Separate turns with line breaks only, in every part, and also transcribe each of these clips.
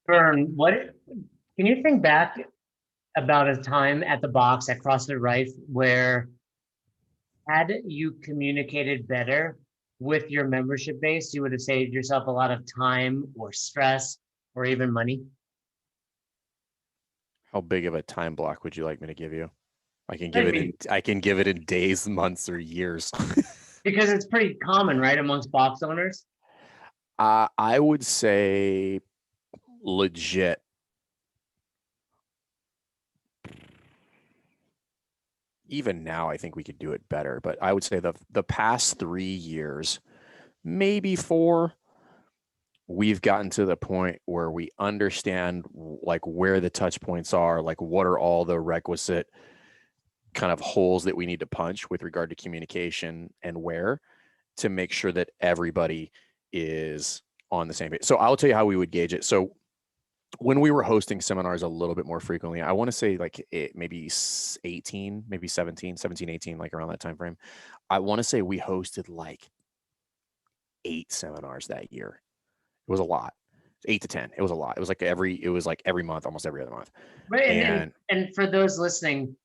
Fern, what can you think back about a time at the box at CrossFit Rife where had you communicated better with your membership base, you would have saved yourself a lot of time or stress or even money?
How big of a time block would you like me to give you?
I mean,
I can give it in days, months, or years.
because it's pretty common, right, amongst box owners.
I would say legit. Even now, I think we could do it better, but I would say the past 3 years, maybe four, we've gotten to the point where we understand like where the touch points are, like what are all the requisite kind of holes that we need to punch with regard to communication and where to make sure that everybody is on the same page. So I'll tell you how we would gauge it. So when we were hosting seminars a little bit more frequently, I want to say like maybe 18, maybe 17, 18, like around that time frame. I want to say we hosted like 8 seminars that year. It was a lot. 8 to 10. It was a lot. It was like every month, almost every other month.
Right.
And
And for those listening,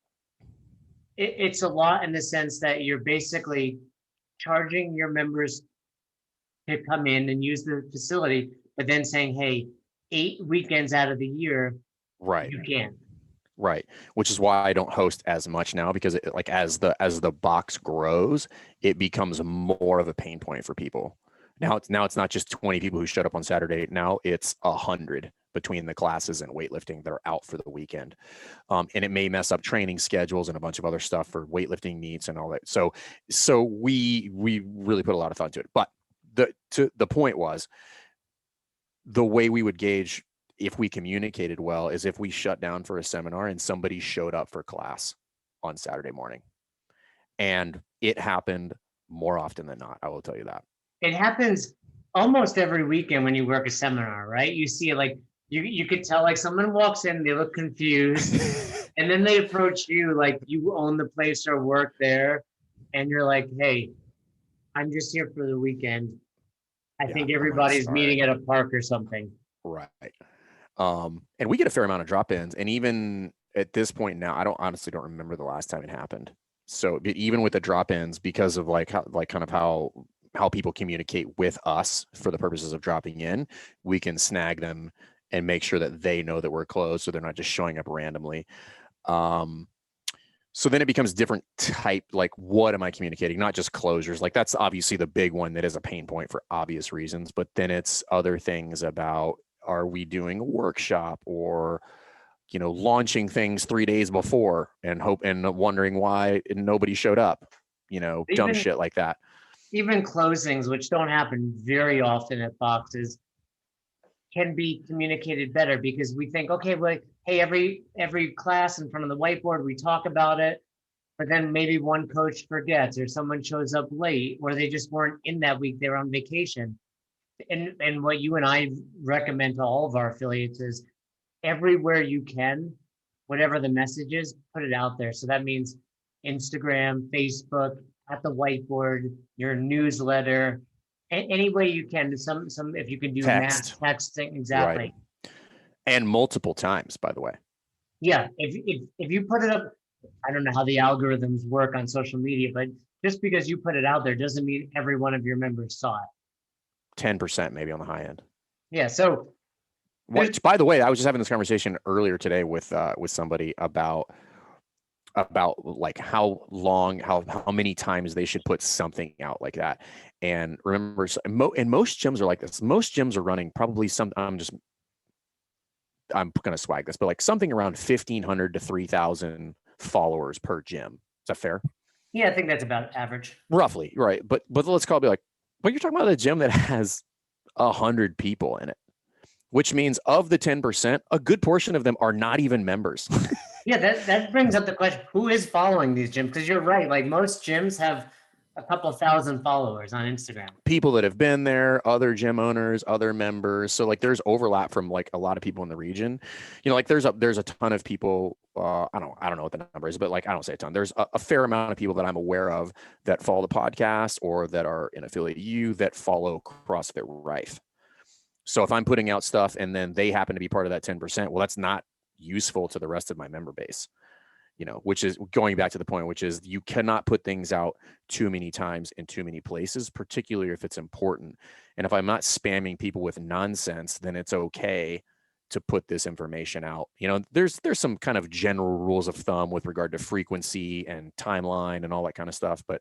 it's a lot in the sense that you're basically charging your members to come in and use the facility, but then saying, hey, 8 weekends out of the year,
right,
you can.
right. Which is why I don't host as much now because like as the box grows, it becomes more of a pain point for people. Now it's not just 20 people who showed up on Saturday. Now it's 100 between the classes and weightlifting that are out for the weekend. And it may mess up training schedules and a bunch of other stuff for weightlifting needs and all that. So we really put a lot of thought into it. But the point was the way we would gauge if we communicated well is if we shut down for a seminar and somebody showed up for class on Saturday morning. And it happened more often than not. I will tell you that.
It happens almost every weekend when you work a seminar, right? You see like you could tell like someone walks in, they look confused, and then they approach you like you own the place or work there, and you're like, hey, I'm just here for the weekend. I
Yeah,
think
I'm going to
everybody's
start.
meeting at a park or something.
Right. And we get a fair amount of drop-ins. And even at this point now, I don't honestly don't remember the last time it happened. So even with the drop-ins, because of like how, like kind of how people communicate with us for the purposes of dropping in, we can snag them and make sure that they know that we're closed, so they're not just showing up randomly. Um, so then it becomes different type, like what am I communicating? Not just closures. Like that's obviously the big one that is a pain point for obvious reasons, but then it's other things about are we doing a workshop or launching things 3 days before and hope and wondering why nobody showed up, dumb
Even
shit like that.
even closings, which don't happen very often at boxes, can be communicated better because we think, okay, like, hey, every class in front of the whiteboard, we talk about it, but then maybe one coach forgets or someone shows up late or they just weren't in that week, they're on vacation. And what you and I recommend to all of our affiliates is everywhere you can, whatever the message is, put it out there. So that means Instagram, Facebook, at the whiteboard, your newsletter, any way you can. Some if you can do mass
Text,
texting,
right?
exactly.
And multiple times, by the way.
Yeah, if you put it up, I don't know how the algorithms work on social media, but just because you put it out there doesn't mean every one of your members saw it.
10% maybe on the high end.
Yeah, so there's
What? By the way, I was just having this conversation earlier today with somebody about like how long, how many times they should put something out like that. And remember, and most gyms are like this. Most gyms are running probably some. I'm gonna swag this, but like something around 1,500 to 3,000 followers per gym. Is that fair?
yeah, I think that's about average.
Roughly, right? But let's call it like, but you're talking about a gym that has 100 people in it, which means of the 10%, a good portion of them are not even members.
Yeah, that brings up the question: who is following these gyms? Because you're right, like most gyms have a couple thousand followers on Instagram.
People that have been there, other gym owners, other members. So like there's overlap from like a lot of people in the region. Like there's a ton of people. I don't know what the number is, but like I don't say a ton. There's a fair amount of people that I'm aware of that follow the podcast or that are in affiliate you that follow CrossFit Rife. So if I'm putting out stuff and then they happen to be part of that 10%, well, that's not useful to the rest of my member base, which is going back to the point, which is you cannot put things out too many times in too many places, particularly if it's important. And if I'm not spamming people with nonsense, then it's okay to put this information out. There's some kind of general rules of thumb with regard to frequency and timeline and all that kind of stuff. But,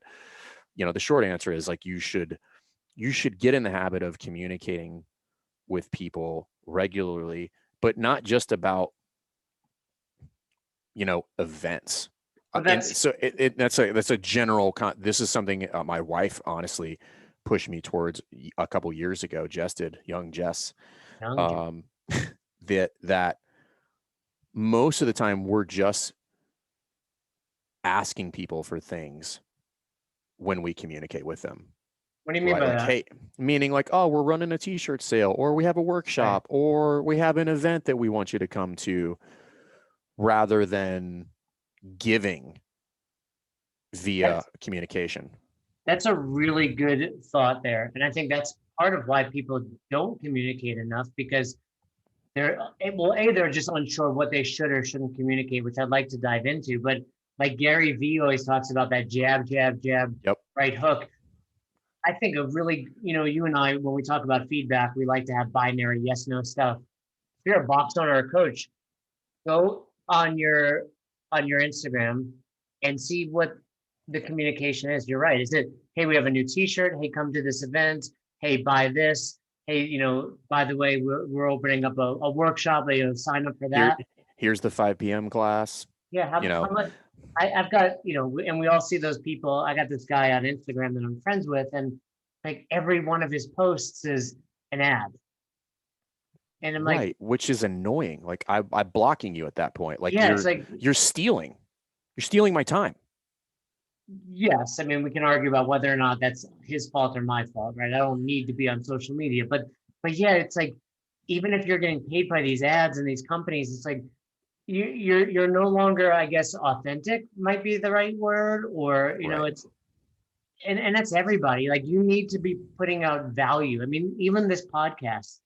the short answer is like, you should get in the habit of communicating with people regularly, but not just about, events.
Well,
And so that's a general this is something my wife honestly pushed me towards a couple years ago. Young Jess, that most of the time we're just asking people for things when we communicate with them.
What do you mean by
like,
that?
Hey, meaning like, oh, we're running a t-shirt sale, or we have a workshop, right, or we have an event that we want you to come to, rather than giving via communication.
That's a really good thought there. And I think that's part of why people don't communicate enough, because they're just unsure what they should or shouldn't communicate, which I'd like to dive into. But like Gary Vee always talks about that jab, jab, jab,
yep,
right hook. I think a really, you and I, when we talk about feedback, we like to have binary yes, no stuff. If you're a box owner or a coach, go on your Instagram and see what the communication is. You're right. Is it, hey, we have a new t-shirt. Hey, come to this event. Hey, buy this. Hey, by the way, we're opening up a workshop. Sign up for that.
Here's the 5 p.m. class.
Yeah. How much? I've got, and we all see those people. I got this guy on Instagram that I'm friends with, and like every one of his posts is an ad. And I'm
right, which is annoying. Like I'm blocking you at that point. Like,
yeah,
you're stealing my time.
Yes. I mean, we can argue about whether or not that's his fault or my fault, right? I don't need to be on social media, but yeah, it's like, even if you're getting paid by these ads and these companies, it's like, you're no longer, I guess, authentic might be the right word, or
right.
It's and that's everybody. Like, you need to be putting out value. I mean, even this podcast.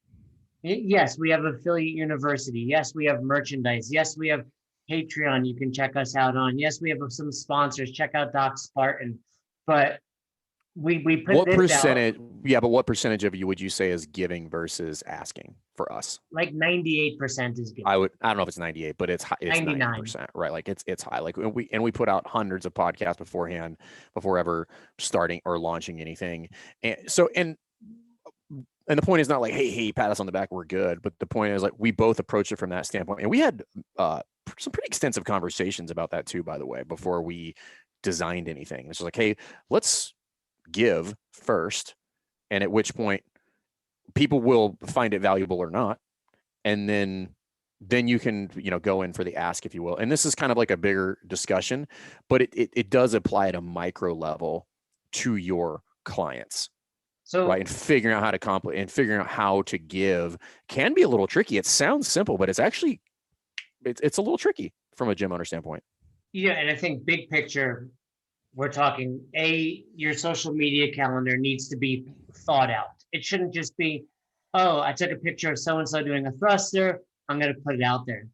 Yes, we have Affiliate University. Yes, we have merchandise. Yes, we have Patreon you can check us out on. Yes, we have some sponsors. Check out Doc Spartan. But we put
what
this
percentage
out,
yeah, but what percentage of you would you say is giving versus asking for us?
like 98% is giving.
I don't know if it's 98, but it's high, it's
99%,
90%, right? Like it's high. Like we put out hundreds of podcasts beforehand before ever starting or launching anything. And the point is not like, hey, pat us on the back, we're good. But the point is, like, we both approached it from that standpoint. And we had some pretty extensive conversations about that too, by the way, before we designed anything. It's just like, hey, let's give first. And at which point people will find it valuable or not. And then you can, go in for the ask, if you will. And this is kind of like a bigger discussion, but it does apply at a micro level to your clients. So, right, and figuring out how to and figuring out how to give can be a little tricky. It sounds simple, but it's actually it's a little tricky from a gym owner standpoint.
Yeah, and I think big picture, we're talking your social media calendar needs to be thought out. It shouldn't just be, oh, I took a picture of so-and-so doing a thruster, I'm going to put it out there.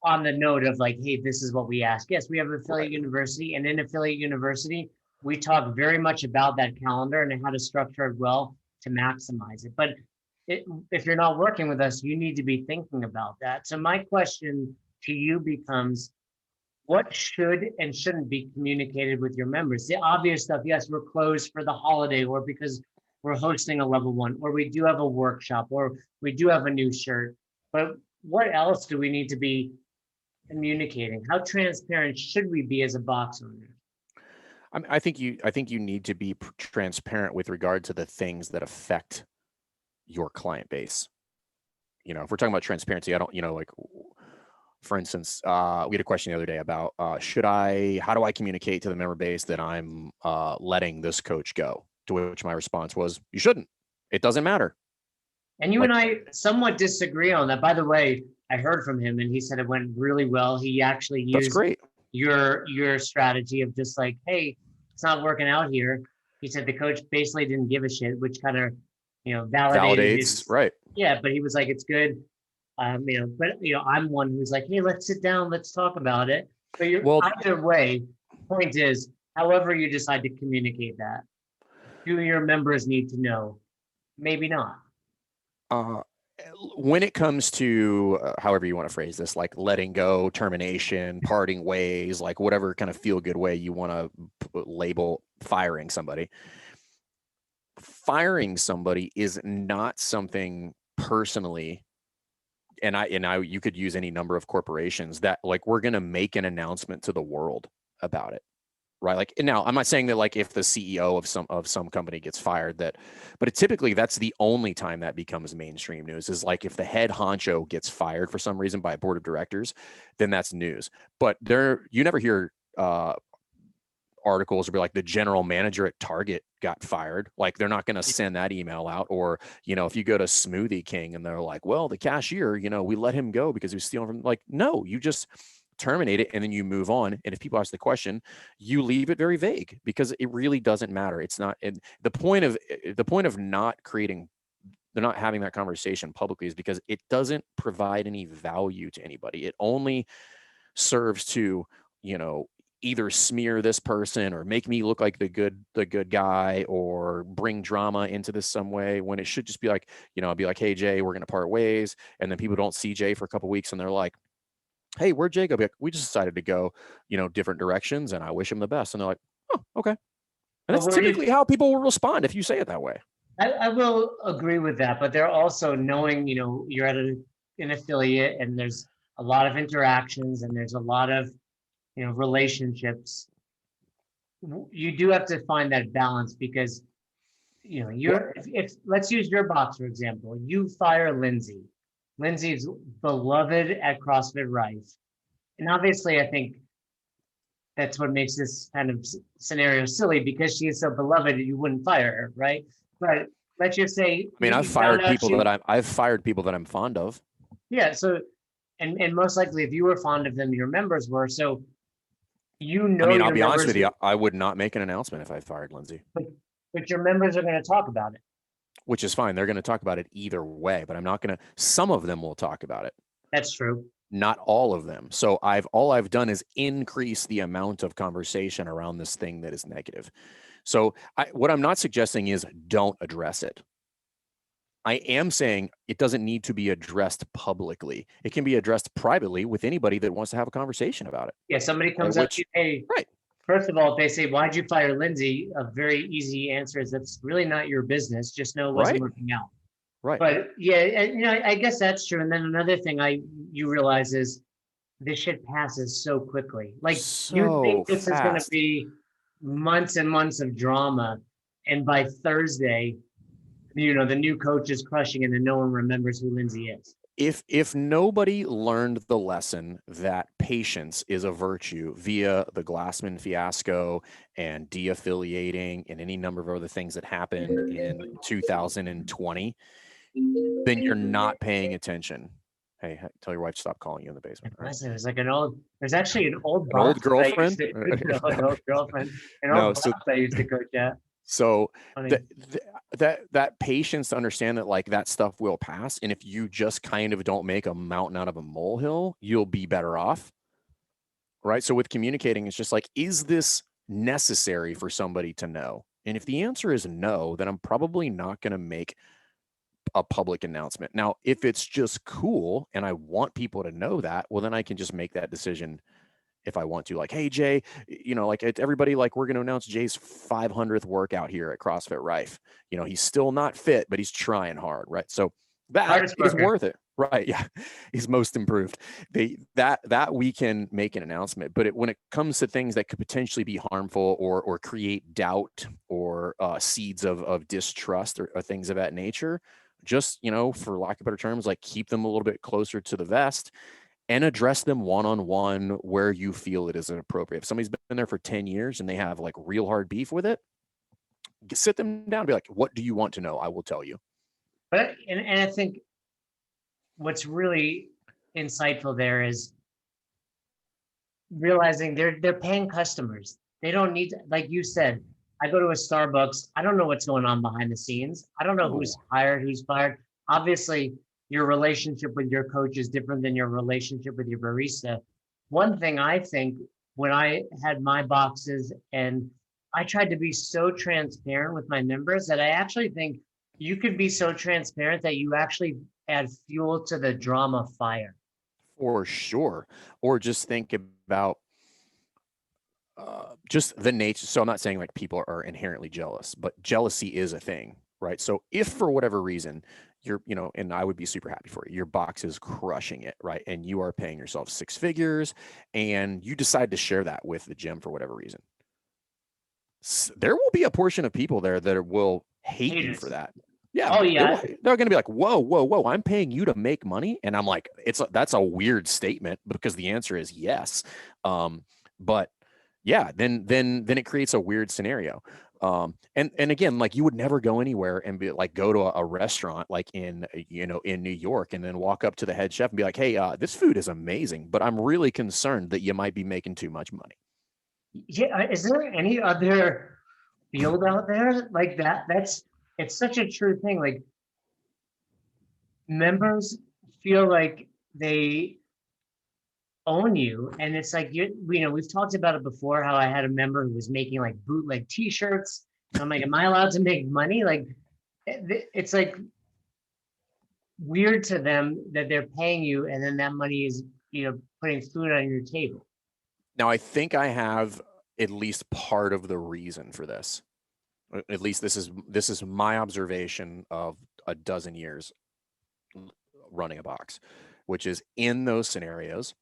On the note of like, hey, this is what we ask. Yes, we have Affiliate University, and in Affiliate University, we talk very much about that calendar and how to structure it well to maximize it. But if you're not working with us, you need to be thinking about that. So my question to you becomes, what should and shouldn't be communicated with your members? The obvious stuff, yes, we're closed for the holiday, or because we're hosting a level 1, or we do have a workshop, or we do have a new shirt. But what else do we need to be communicating? How transparent should we be as a box owner?
I think you need to be transparent with regard to the things that affect your client base. If we're talking about transparency, I don't, like, for instance, we had a question the other day about how do I communicate to the member base that I'm letting this coach go? To which my response was, you shouldn't. It doesn't matter.
And you and I somewhat disagree on that. By the way, I heard from him and he said it went really well. He actually used
That's great.
Your strategy of just like, hey, it's not working out here. He said the coach basically didn't give a shit, which kind of, validated
Validates, right?
yeah, but he was like, it's good. But I'm one who's like, hey, let's sit down, let's talk about it. But
Well,
either way, point is, however you decide to communicate that, do your members need to know? Maybe not.
uh, when it comes to however you want to phrase this, like letting go, termination, parting ways, like whatever kind of feel good way you want to label firing somebody is not something personally, and you could use any number of corporations that like we're going to make an announcement to the world about it, right? Like, and now I'm not saying that like if the CEO of some company gets fired, but typically that's the only time that becomes mainstream news, is like if the head honcho gets fired for some reason by a board of directors, then that's news. But you never hear articles or be like the general manager at Target got fired. Like they're not going to send that email out. Or, if you go to Smoothie King and they're like, well, the cashier, we let him go because he was stealing from, like, no, you just terminate it and then you move on. And if people ask the question, you leave it very vague because it really doesn't matter. It's not, and the point of not creating, they're not having that conversation publicly is because it doesn't provide any value to anybody. It only serves to, either smear this person or make me look like the good guy or bring drama into this some way, when it should just be like, I'd be like, hey, Jay, we're going to part ways. And then people don't see Jay for a couple of weeks and they're like, hey, where'd Jay go? Like, we just decided to go, different directions and I wish him the best. And they're like, oh, okay. And
But
that's typically how people will respond if you say it that way.
I will agree with that, but they're also knowing, you're at an affiliate and there's a lot of interactions and there's a lot of, relationships. You do have to find that balance because, if let's use your box, for example, you fire Lindsay. Lindsay's beloved at CrossFit Rife. And obviously, I think that's what makes this kind of scenario silly because she is so beloved, you wouldn't fire her, right? But let's just say,
I mean, I've fired people that I'm fond of.
Yeah. So, and most likely, if you were fond of them, your members were. So,
I mean, I'll be honest with you, I would not make an announcement if I fired Lindsay.
But your members are going to talk about it.
Which is fine. They're going to talk about it either way, but I'm not going to. Some of them will talk about it.
That's true.
Not all of them. So all I've done is increase the amount of conversation around this thing that is negative. So what I'm not suggesting is don't address it. I am saying it doesn't need to be addressed publicly. It can be addressed privately with anybody that wants to have a conversation about it.
Yeah, somebody comes up to you, hey,
right.
First of all, if they say, why'd you fire Lindsay? A very easy answer is that's really not your business. Just know it wasn't working out.
Right.
But yeah, I guess that's true. And then another thing you realize is this shit passes so quickly. Like you think this is going to be months and months of drama. And by Thursday, the new coach is crushing and then no one remembers who Lindsay is.
If nobody learned the lesson that patience is a virtue via the Glassman fiasco and de-affiliating and any number of other things that happened in 2020, then you're not paying attention. Hey, tell your wife to stop calling you in the basement.
Right? It was like there's actually an old
girlfriend?
An old girlfriend. An old boss I used to coach at.
So that patience to understand that like that stuff will pass. And if you just kind of don't make a mountain out of a molehill, you'll be better off. Right. So with communicating, it's just like, is this necessary for somebody to know? And if the answer is no, then I'm probably not going to make a public announcement. Now, if it's just cool and I want people to know that, well, then I can just make that decision if I want to, like, hey, Jay, like everybody, like we're going to announce Jay's 500th workout here at CrossFit Rife. He's still not fit, but he's trying hard. Right. So that is worth it. Right. Yeah. He's most improved. That we can make an announcement, but when it comes to things that could potentially be harmful or create doubt or seeds of distrust or things of that nature, just, for lack of better terms, like keep them a little bit closer to the vest and address them one-on-one where you feel it is appropriate. If somebody's been there for 10 years and they have like real hard beef with it, sit them down and be like, what do you want to know? I will tell you.
But, and I think what's really insightful there is realizing they're paying customers. They don't need, like you said, I go to a Starbucks. I don't know what's going on behind the scenes. I don't know
Ooh.
who's hired, who's fired. Obviously, your relationship with your coach is different than your relationship with your barista. One thing I think when I had my boxes and I tried to be so transparent with my members that I actually think you could be so transparent that you actually add fuel to the drama fire.
For sure. Or just think about just the nature. So I'm not saying like people are inherently jealous, but jealousy is a thing, right? So if for whatever reason you're, and I would be super happy for you, your box is crushing it, right? And you are paying yourself six figures and you decide to share that with the gym for whatever reason. There will be a portion of people there that will hate you for
Haters.
that. Yeah,
Oh yeah.
they're going to be like, whoa, whoa, whoa, I'm paying you to make money. And I'm like, that's a weird statement because the answer is yes. But yeah, then it creates a weird scenario. And again, like you would never go anywhere and be like, go to a restaurant like in New York and then walk up to the head chef and be like, hey, this food is amazing, but I'm really concerned that you might be making too much money.
Yeah. Is there any other field out there like that? It's such a true thing. Like members feel like they own you, and it's like we've talked about it before. How I had a member who was making like bootleg T-shirts. And I'm like, am I allowed to make money? Like, it's like weird to them that they're paying you, and then that money is putting food on your table.
Now, I think I have at least part of the reason for this. At least this is my observation of a dozen years running a box, which is in those scenarios,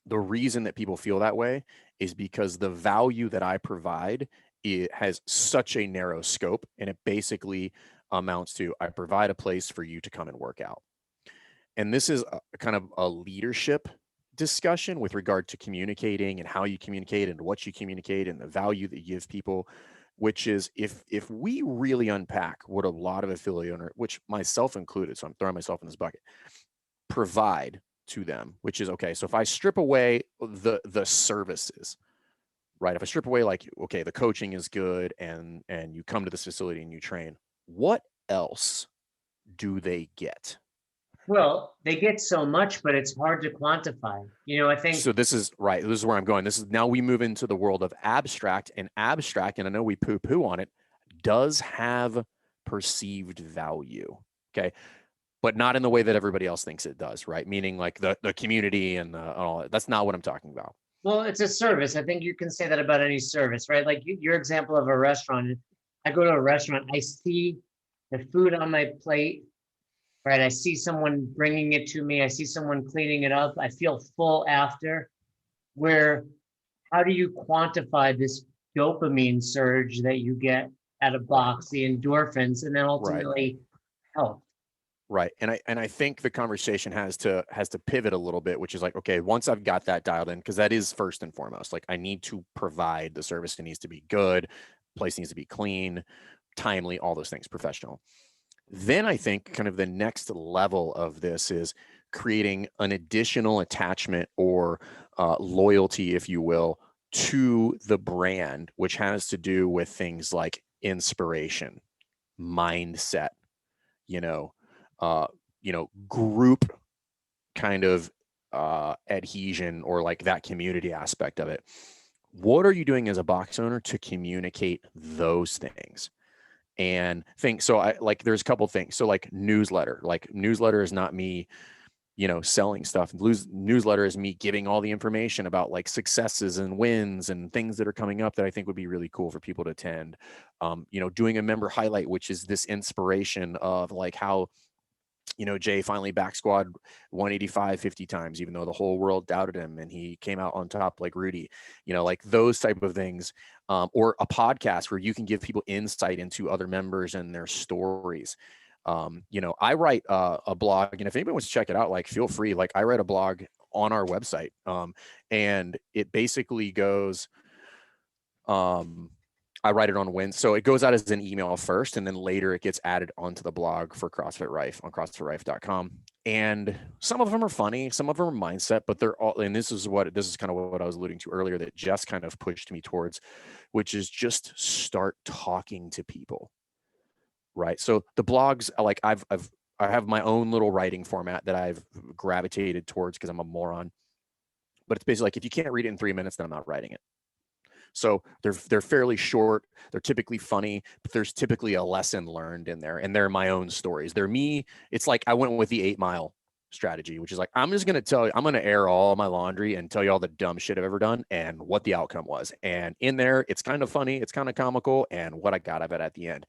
the reason that people feel that way is because the value that I provide, it has such a narrow scope, and it basically amounts to I provide a place for you to come and work out. And this is a kind of a leadership discussion with regard to communicating and how you communicate and what you communicate and the value that you give people, which is if we really unpack what a lot of affiliate owner, which myself included, so I'm throwing myself in this bucket, provide to them, which is okay. So if I strip away the services, right? If I strip away like, okay, the coaching is good and you come to this facility and you train, what else do they get?
Well, they get so much, but it's hard to quantify. I think.
So this is right. This is where I'm going. This is now we move into the world of abstract, and abstract, and I know we poo-poo on it, does have perceived value. Okay. But not in the way that everybody else thinks it does, right? Meaning like the community and all that. That's not what I'm talking about.
Well, it's a service. I think you can say that about any service, right? Like your example of a restaurant. I go to a restaurant, I see the food on my plate, right? I see someone bringing it to me. I see someone cleaning it up. I feel full after. Where, how do you quantify this dopamine surge that you get at a box, the endorphins, and then ultimately health?
Right. And I think the conversation has to pivot a little bit, which is like, okay, once I've got that dialed in, because that is first and foremost, like I need to provide the service. It needs to be good, place needs to be clean, timely, all those things, professional. Then I think kind of the next level of this is creating an additional attachment or loyalty, if you will, to the brand, which has to do with things like inspiration, mindset, you know, group kind of adhesion or like that community aspect of it. What are you doing as a box owner to communicate those things? And think so I like there's a couple things. So like newsletter is not me, selling stuff. Newsletter is me giving all the information about like successes and wins and things that are coming up that I think would be really cool for people to attend. Doing a member highlight, which is this inspiration of like how Jay finally back squad 185 50 times, even though the whole world doubted him and he came out on top like Rudy, like those type of things. Or a podcast where you can give people insight into other members and their stories. I write a blog, and if anybody wants to check it out, like feel free. Like I write a blog on our website, and it basically goes, I write it on Wednesday. So it goes out as an email first, and then later it gets added onto the blog for CrossFit Rife on CrossFitRife.com. And some of them are funny, some of them are mindset, but they're all, and this is kind of what I was alluding to earlier that Jess kind of pushed me towards, which is just start talking to people. Right. So the blogs, like I have my own little writing format that I've gravitated towards because I'm a moron. But it's basically like, if you can't read it in 3 minutes, then I'm not writing it. So they're fairly short. They're typically funny, but there's typically a lesson learned in there, and they're my own stories. They're me. It's like I went with the 8 Mile strategy, which is like, I'm just going to air all my laundry and tell you all the dumb shit I've ever done and what the outcome was. And in there, it's kind of funny, it's kind of comical, and what I got of it at the end.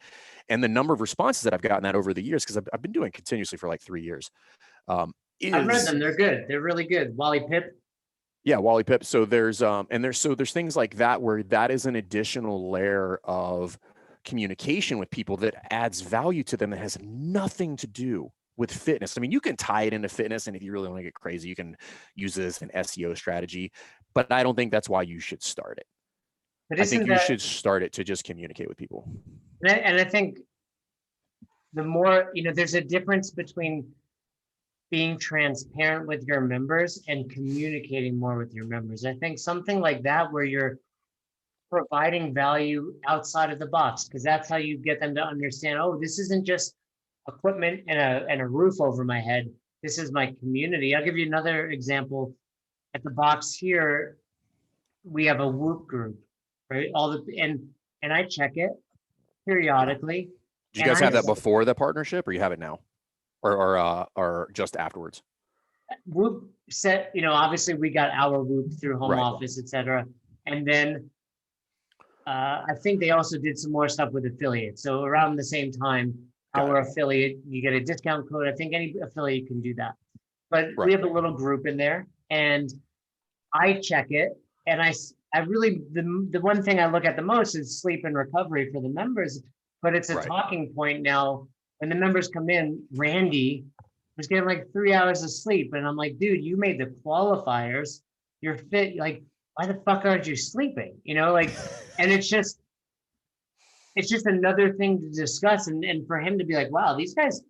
And the number of responses that I've gotten that over the years, because I've been doing it continuously for like 3 years.
I've read them. They're good. They're really good. Wally Pipp.
Yeah, Wally Pipp. So there's things like that where that is an additional layer of communication with people that adds value to them that has nothing to do with fitness. I mean, you can tie it into fitness, and if you really want to get crazy, you can use it as an SEO strategy, but I don't think that's why you should start it. But I think you should start it to just communicate with people.
And I think the more, there's a difference between being transparent with your members and communicating more with your members. I think something like that, where you're providing value outside of the box, because that's how you get them to understand, oh, this isn't just equipment and a roof over my head. This is my community. I'll give you another example. At the box here, we have a Whoop group, right? And I check it periodically.
Did you guys have that before the partnership, or you have it now? Or just afterwards?
Whoop set, obviously we got our Whoop through home office, etc. And then I think they also did some more stuff with affiliates. So around the same time, our affiliate, you get a discount code. I think any affiliate can do that. But we have a little group in there, and I check it. And I really, the one thing I look at the most is sleep and recovery for the members. But it's a talking point now. When the members come in, Randy was getting like 3 hours of sleep. And I'm like, dude, you made the qualifiers. You're fit. Like, why the fuck aren't you sleeping? And it's just another thing to discuss. And for him to be like, wow, these guys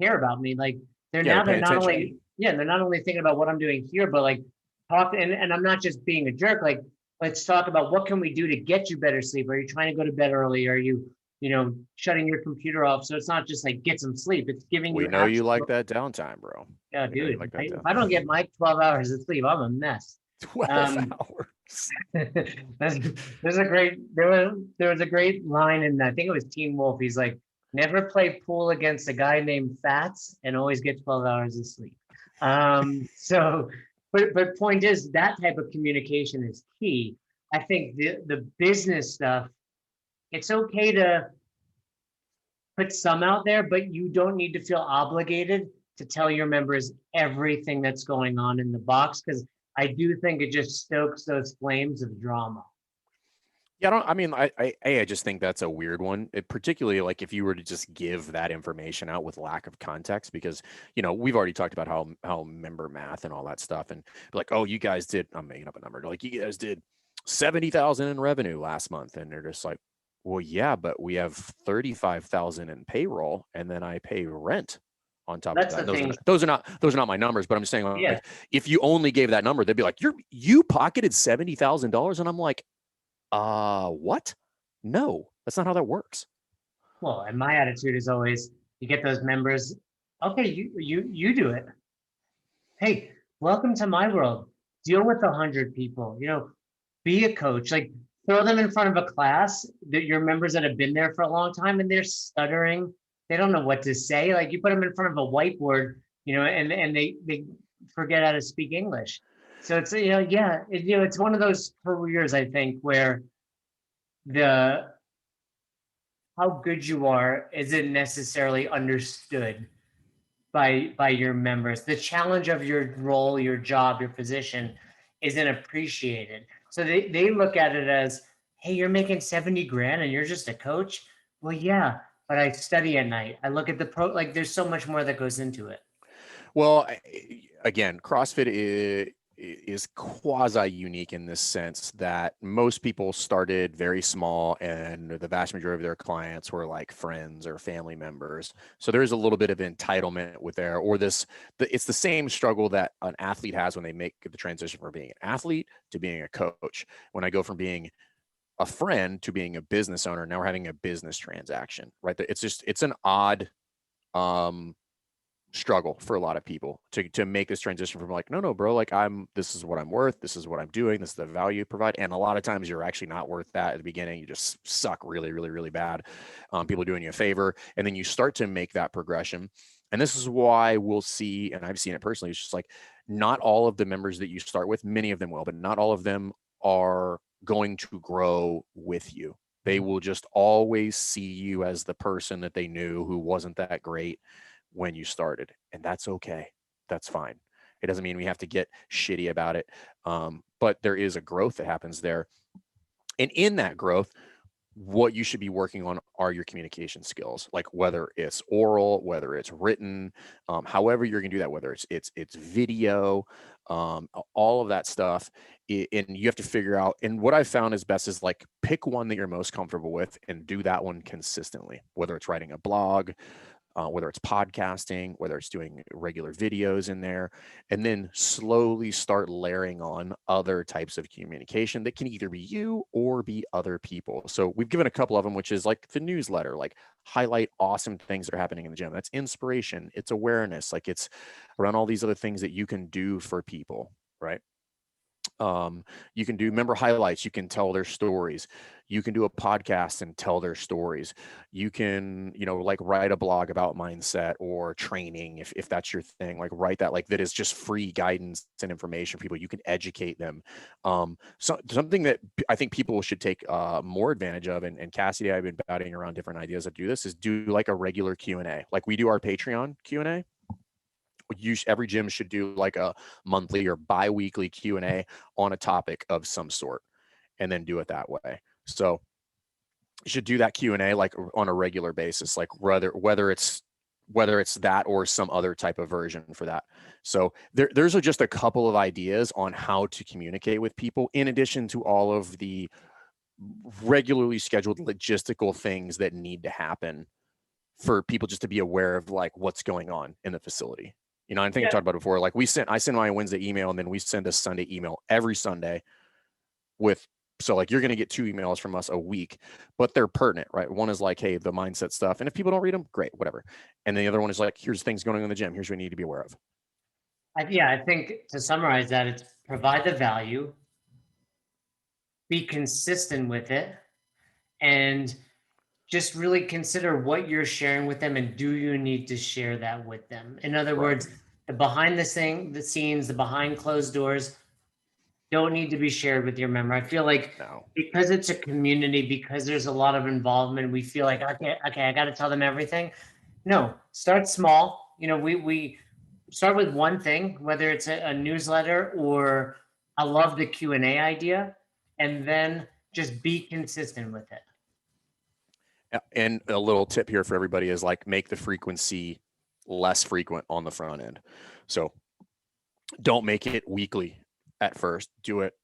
care about me. Like they're not only thinking about what I'm doing here, but like and I'm not just being a jerk. Like, let's talk about what can we do to get you better sleep? Are you trying to go to bed early? Are you shutting your computer off? So it's not just like get some sleep. It's giving you.
We know you like that downtime, bro.
Yeah, dude. If I don't get my 12 hours of sleep, I'm a mess.
12 hours.
There was a great line in, I think it was Teen Wolf. He's like, never play pool against a guy named Fats and always get 12 hours of sleep. But point is, that type of communication is key. I think the business stuff, it's okay to put some out there, but you don't need to feel obligated to tell your members everything that's going on in the box, because I do think it just stokes those flames of drama.
Yeah, I just think that's a weird one, particularly like if you were to just give that information out with lack of context, because, we've already talked about how member math and all that stuff, and like, oh, you guys did, I'm making up a number, like you guys did 70,000 in revenue last month. And they're just like, well, yeah, but we have 35,000 in payroll, and then I pay rent on top of that. Those are not my numbers, but I'm just saying, like, if you only gave that number, they'd be like, you pocketed $70,000, and I'm like, what? No, that's not how that works.
Well, and my attitude is always, you get those members, okay, you do it. Hey, welcome to my world. Deal with 100 people. Be a coach. Like, throw them in front of a class that your members that have been there for a long time, and they're stuttering. They don't know what to say. Like, you put them in front of a whiteboard, and they forget how to speak English. So it's, it's one of those careers, I think, where how good you are isn't necessarily understood by your members. The challenge of your role, your job, your position isn't appreciated. So they look at it as, hey, you're making 70 grand and you're just a coach? Well, yeah, but I study at night. I look at there's so much more that goes into it.
Well, again, CrossFit is quasi unique in this sense that most people started very small and the vast majority of their clients were like friends or family members. So there's a little bit of entitlement with there, or it's the same struggle that an athlete has when they make the transition from being an athlete to being a coach. When I go from being a friend to being a business owner, now we're having a business transaction, right? It's an odd, um, struggle for a lot of people to make this transition from like, no, bro, like this is what I'm worth, this is what I'm doing, this is the value you provide. And a lot of times you're actually not worth that at the beginning. You just suck really, really, really bad. People are doing you a favor, and then you start to make that progression. And this is why we'll see, and I've seen it personally, it's just like not all of the members that you start with, many of them will, but not all of them are going to grow with you. They will just always see you as the person that they knew who wasn't that great when you started, and that's okay. That's fine. It doesn't mean we have to get shitty about it, but there is a growth that happens there, and in that growth, what you should be working on are your communication skills, like whether it's oral, whether it's written, however you're going to do that, whether it's video, all of that stuff. And you have to figure out, and what I've found is best is like pick one that you're most comfortable with and do that one consistently, whether it's writing a blog, whether it's podcasting, whether it's doing regular videos in there, and then slowly start layering on other types of communication that can either be you or be other people. So we've given a couple of them, which is like the newsletter, like highlight awesome things that are happening in the gym. That's inspiration, it's awareness, like it's around all these other things that you can do for people, right? You can do member highlights, you can tell their stories, you can do a podcast and tell their stories, you can, like write a blog about mindset or training, if that's your thing, like write that, like that is just free guidance and information for people. You can educate them. So something that I think people should take more advantage of, and Cassidy, I've been batting around different ideas to do this, is do like a regular Q&A, like we do our Patreon Q&A. Every gym should do like a monthly or bi-weekly Q&A on a topic of some sort, and then do it that way. So you should do that Q&A like on a regular basis, like whether it's that or some other type of version for that. So there's just a couple of ideas on how to communicate with people, in addition to all of the regularly scheduled logistical things that need to happen for people just to be aware of like what's going on in the facility. I think I talked about it before. Like I send my Wednesday email, and then we send a Sunday email every Sunday so like you're going to get 2 emails from us a week, but they're pertinent, right? One is like, hey, the mindset stuff. And if people don't read them, great, whatever. And the other one is like, here's things going on in the gym. Here's what you need to be aware of.
I think to summarize that, it's provide the value, be consistent with it, and just really consider what you're sharing with them, and do you need to share that with them? In other words, the behind the scenes, the behind closed doors don't need to be shared with your member. I feel like because it's a community, because there's a lot of involvement, we feel like, okay, I got to tell them everything. No, start small. We start with one thing, whether it's a newsletter or I love the Q&A idea, and then just be consistent with it.
And a little tip here for everybody is like make the frequency less frequent on the front end. So don't make it weekly at first. Do it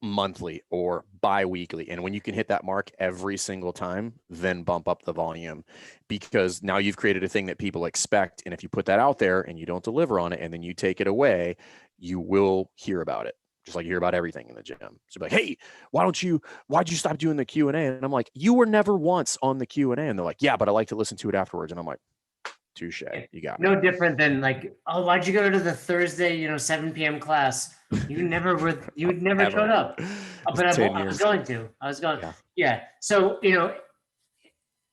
monthly or bi-weekly. And when you can hit that mark every single time, then bump up the volume, because now you've created a thing that people expect. And if you put that out there and you don't deliver on it, and then you take it away, you will hear about it. Just like you hear about everything in the gym. So like, hey, why'd you stop doing the Q&A? And I'm like, you were never once on the Q&A. And they're like, yeah, but I like to listen to it afterwards. And I'm like, touche, you got me.
No different than like, oh, why'd you go to the Thursday, 7 p.m. class? You never showed up. But I was going to. Yeah. So,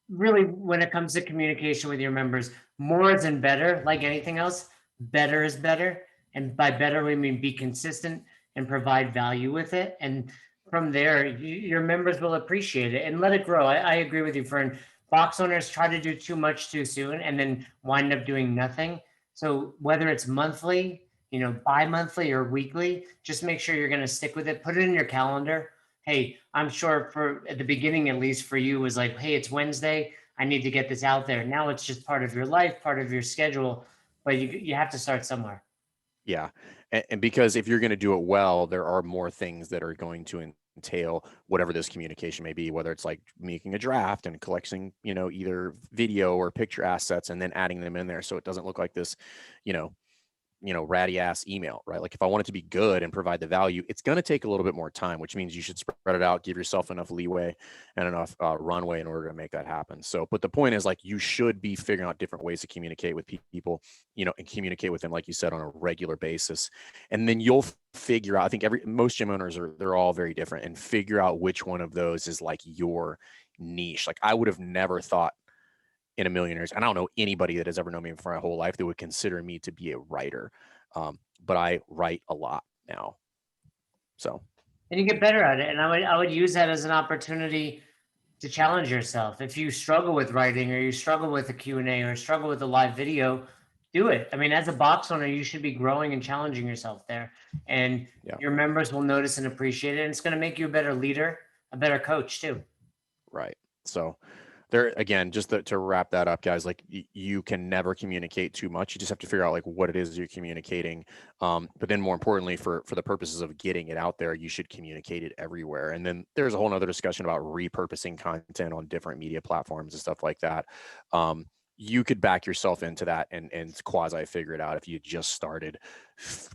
really, when it comes to communication with your members, more isn't better. Like anything else, better is better. And by better, we mean be consistent and provide value with it. And from there, your members will appreciate it and let it grow. I agree with you, Fern. Box owners try to do too much too soon and then wind up doing nothing. So whether it's monthly, bi-monthly or weekly, just make sure you're going to stick with it. Put it in your calendar. Hey, I'm sure at the beginning, at least for you, was like, hey, it's Wednesday. I need to get this out there. Now it's just part of your life, part of your schedule, but you have to start somewhere.
Yeah. And because if you're going to do it well, there are more things that are going to entail whatever this communication may be, whether it's like making a draft and collecting, either video or picture assets and then adding them in there so it doesn't look like this, you know, ratty ass email, right? Like if I want it to be good and provide the value, it's going to take a little bit more time, which means you should spread it out, give yourself enough leeway and enough runway in order to make that happen. So, but the point is like, you should be figuring out different ways to communicate with people, and communicate with them, like you said, on a regular basis. And then you'll figure out, I think most gym owners they're all very different, and figure out which one of those is like your niche. Like I would have never thought in a million years. And I don't know anybody that has ever known me for my whole life that would consider me to be a writer. But I write a lot now. So.
And you get better at it. And I would use that as an opportunity to challenge yourself. If you struggle with writing, or you struggle with a Q&A, or struggle with a live video, do it. I mean, as a box owner, you should be growing and challenging yourself there. And your members will notice and appreciate it. And it's going to make you a better leader, a better coach too.
Right. So there again, just to wrap that up, guys, like you can never communicate too much. You just have to figure out like what it is you're communicating. But then more importantly, for the purposes of getting it out there, you should communicate it everywhere. And then there's a whole nother discussion about repurposing content on different media platforms and stuff like that. You could back yourself into that and quasi figure it out if you just started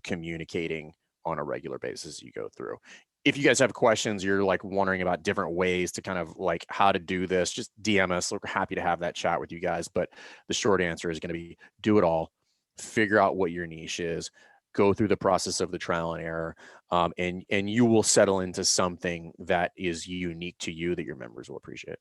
communicating on a regular basis as you go through. If you guys have questions, you're like wondering about different ways to kind of like how to do this, just DM us. We're happy to have that chat with you guys. But the short answer is going to be do it all, figure out what your niche is, go through the process of the trial and error, and you will settle into something that is unique to you that your members will appreciate.